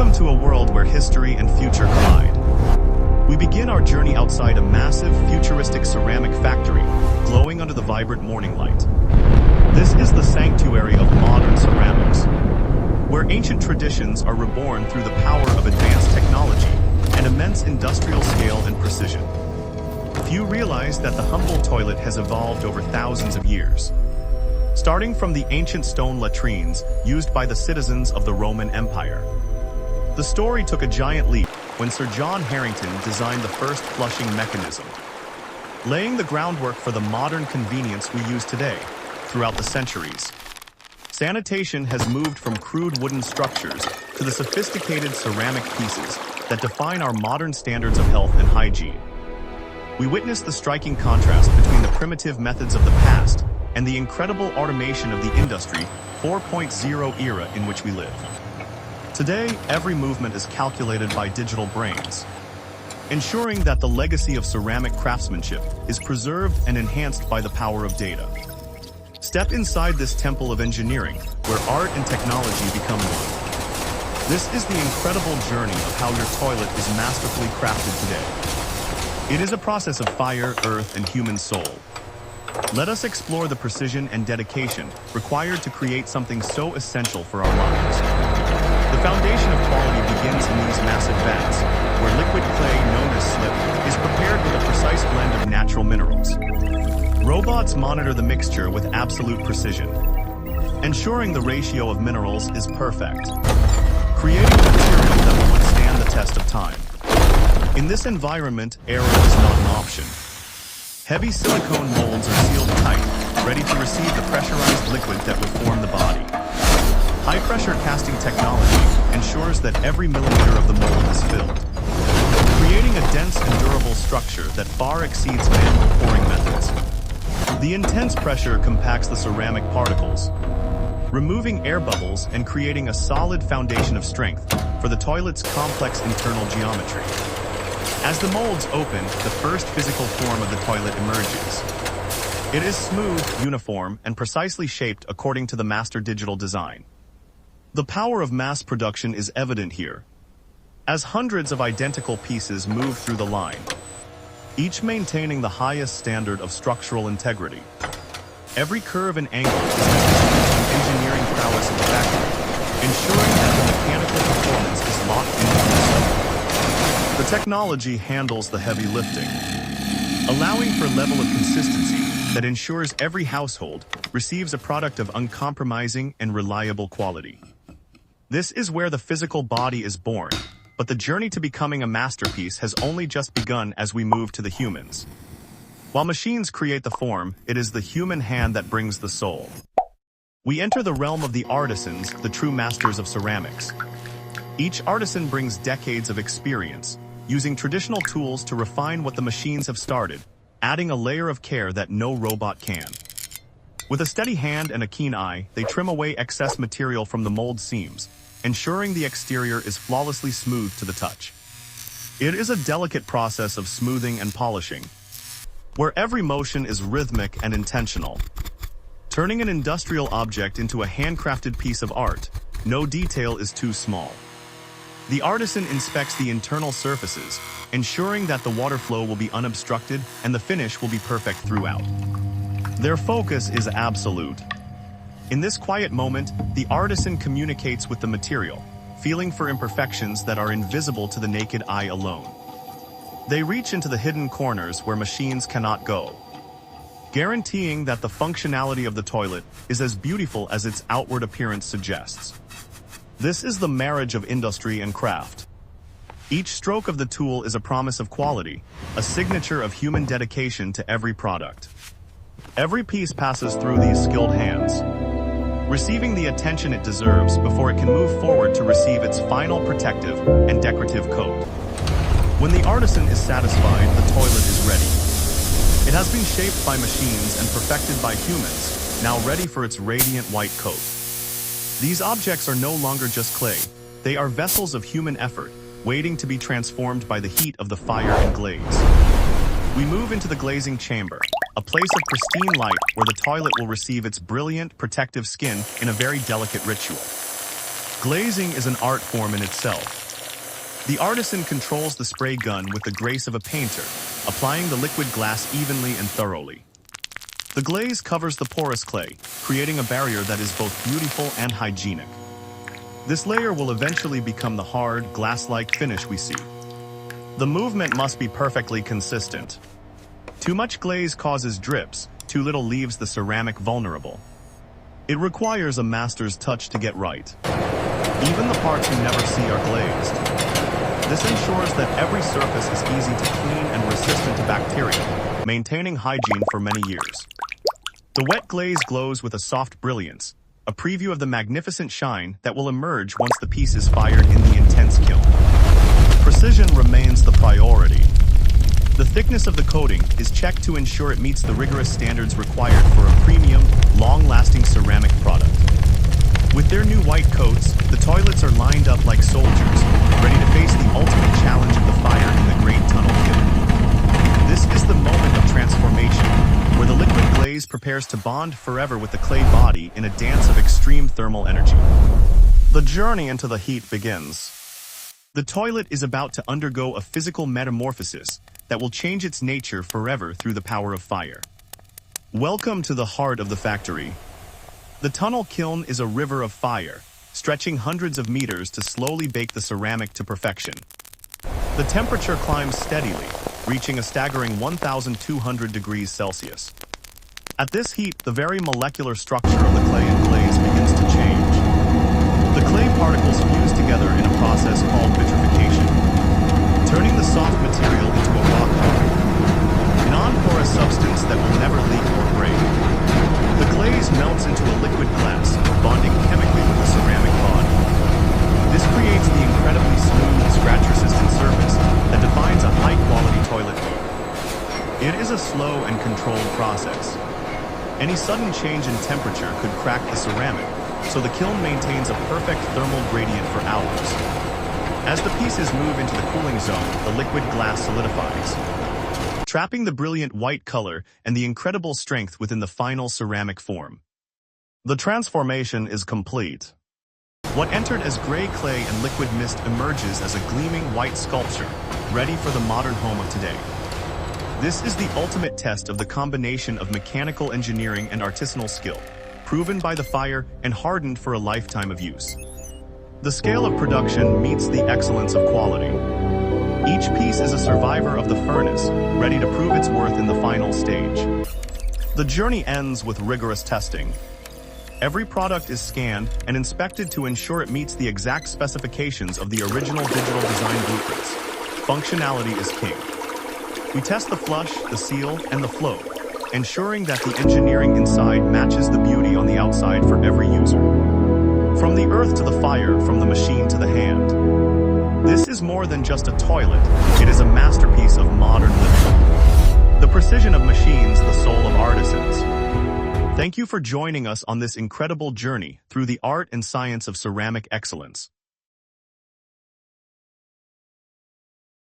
Welcome to a world where history and future collide. We begin our journey outside a massive, futuristic ceramic factory, glowing under the vibrant morning light. This is the sanctuary of modern ceramics, where ancient traditions are reborn through the power of advanced technology and immense industrial scale and precision. Few realize that the humble toilet has evolved over thousands of years. Starting from the ancient stone latrines used by the citizens of the Roman Empire. The story took a giant leap when Sir John Harington designed the first flushing mechanism, laying the groundwork for the modern convenience we use today. Throughout the centuries, sanitation has moved from crude wooden structures to the sophisticated ceramic pieces that define our modern standards of health and hygiene. We witness the striking contrast between the primitive methods of the past and the incredible automation of the Industry 4.0 era in which we live. Today, every movement is calculated by digital brains, ensuring that the legacy of ceramic craftsmanship is preserved and enhanced by the power of data. Step inside this temple of engineering, where art and technology become one. This is the incredible journey of how your toilet is masterfully crafted today. It is a process of fire, earth, and human soul. Let us explore the precision and dedication required to create something so essential for our lives. The foundation of quality begins in these massive vats, where liquid clay known as slip is prepared with a precise blend of natural minerals. Robots monitor the mixture with absolute precision, ensuring the ratio of minerals is perfect, creating material that will withstand the test of time. In this environment, error is not an option. Heavy silicone molds are sealed tight, ready to receive the pressurized liquid that will form the body. High-pressure casting technology ensures that every millimeter of the mold is filled, creating a dense and durable structure that far exceeds manual pouring methods. The intense pressure compacts the ceramic particles, removing air bubbles and creating a solid foundation of strength for the toilet's complex internal geometry. As the molds open, the first physical form of the toilet emerges. It is smooth, uniform, and precisely shaped according to the master digital design. The power of mass production is evident here, as hundreds of identical pieces move through the line, each maintaining the highest standard of structural integrity. Every curve and angle is the engineering prowess of the factory, ensuring that the mechanical performance is locked into the stone. The technology handles the heavy lifting, allowing for a level of consistency that ensures every household receives a product of uncompromising and reliable quality. This is where the physical body is born, but the journey to becoming a masterpiece has only just begun as we move to the humans. While machines create the form, it is the human hand that brings the soul. We enter the realm of the artisans, the true masters of ceramics. Each artisan brings decades of experience, using traditional tools to refine what the machines have started, adding a layer of care that no robot can. With a steady hand and a keen eye, they trim away excess material from the mold seams, ensuring the exterior is flawlessly smooth to the touch. It is a delicate process of smoothing and polishing, where every motion is rhythmic and intentional. Turning an industrial object into a handcrafted piece of art, no detail is too small. The artisan inspects the internal surfaces, ensuring that the water flow will be unobstructed and the finish will be perfect throughout. Their focus is absolute. In this quiet moment, the artisan communicates with the material, feeling for imperfections that are invisible to the naked eye alone. They reach into the hidden corners where machines cannot go, guaranteeing that the functionality of the toilet is as beautiful as its outward appearance suggests. This is the marriage of industry and craft. Each stroke of the tool is a promise of quality, a signature of human dedication to every product. Every piece passes through these skilled hands, receiving the attention it deserves before it can move forward to receive its final protective and decorative coat. When the artisan is satisfied, the toilet is ready. It has been shaped by machines and perfected by humans, now ready for its radiant white coat. These objects are no longer just clay. They are vessels of human effort, waiting to be transformed by the heat of the fire and glaze. We move into the glazing chamber, a place of pristine light where the toilet will receive its brilliant, protective skin in a very delicate ritual. Glazing is an art form in itself. The artisan controls the spray gun with the grace of a painter, applying the liquid glass evenly and thoroughly. The glaze covers the porous clay, creating a barrier that is both beautiful and hygienic. This layer will eventually become the hard, glass-like finish we see. The movement must be perfectly consistent. Too much glaze causes drips, too little leaves the ceramic vulnerable. It requires a master's touch to get right. Even the parts you never see are glazed. This ensures that every surface is easy to clean and resistant to bacteria, maintaining hygiene for many years. The wet glaze glows with a soft brilliance, a preview of the magnificent shine that will emerge once the piece is fired in the intense kiln. Precision remains the priority. The thickness of the coating is checked to ensure it meets the rigorous standards required for a premium, long-lasting ceramic product. With their new white coats, the toilets are lined up like soldiers, ready to face the ultimate challenge of the fire in the great tunnel kiln. This is the moment of transformation, where the liquid glaze prepares to bond forever with the clay body in a dance of extreme thermal energy. The journey into the heat begins. The toilet is about to undergo a physical metamorphosis that will change its nature forever through the power of fire. Welcome to the heart of the factory. The tunnel kiln is a river of fire, stretching hundreds of meters to slowly bake the ceramic to perfection. The temperature climbs steadily, reaching a staggering 1,200 degrees Celsius. At this heat, the very molecular structure of the clay and glaze begins to change. The clay particles fuse together in a process called vitrification, turning the soft material into a rock hard, non-porous substance that will never leak or break. The glaze melts into a liquid glass, bonding chemically with the ceramic body. This creates the incredibly smooth, scratch-resistant surface that defines a high-quality toilet bowl. It is a slow and controlled process. Any sudden change in temperature could crack the ceramic, so the kiln maintains a perfect thermal gradient for hours. As the pieces move into the cooling zone, the liquid glass solidifies, trapping the brilliant white color and the incredible strength within the final ceramic form. The transformation is complete. What entered as gray clay and liquid mist emerges as a gleaming white sculpture, ready for the modern home of today. This is the ultimate test of the combination of mechanical engineering and artisanal skill, proven by the fire and hardened for a lifetime of use. The scale of production meets the excellence of quality. Each piece is a survivor of the furnace, ready to prove its worth in the final stage. The journey ends with rigorous testing. Every product is scanned and inspected to ensure it meets the exact specifications of the original digital design blueprints. Functionality is king. We test the flush, the seal, and the flow, ensuring that the engineering inside matches the beauty on the outside for every user. From the earth to the fire, from the machine to the hand. This is more than just a toilet, it is a masterpiece of modern living. The precision of machines, the soul of artisans. Thank you for joining us on this incredible journey through the art and science of ceramic excellence.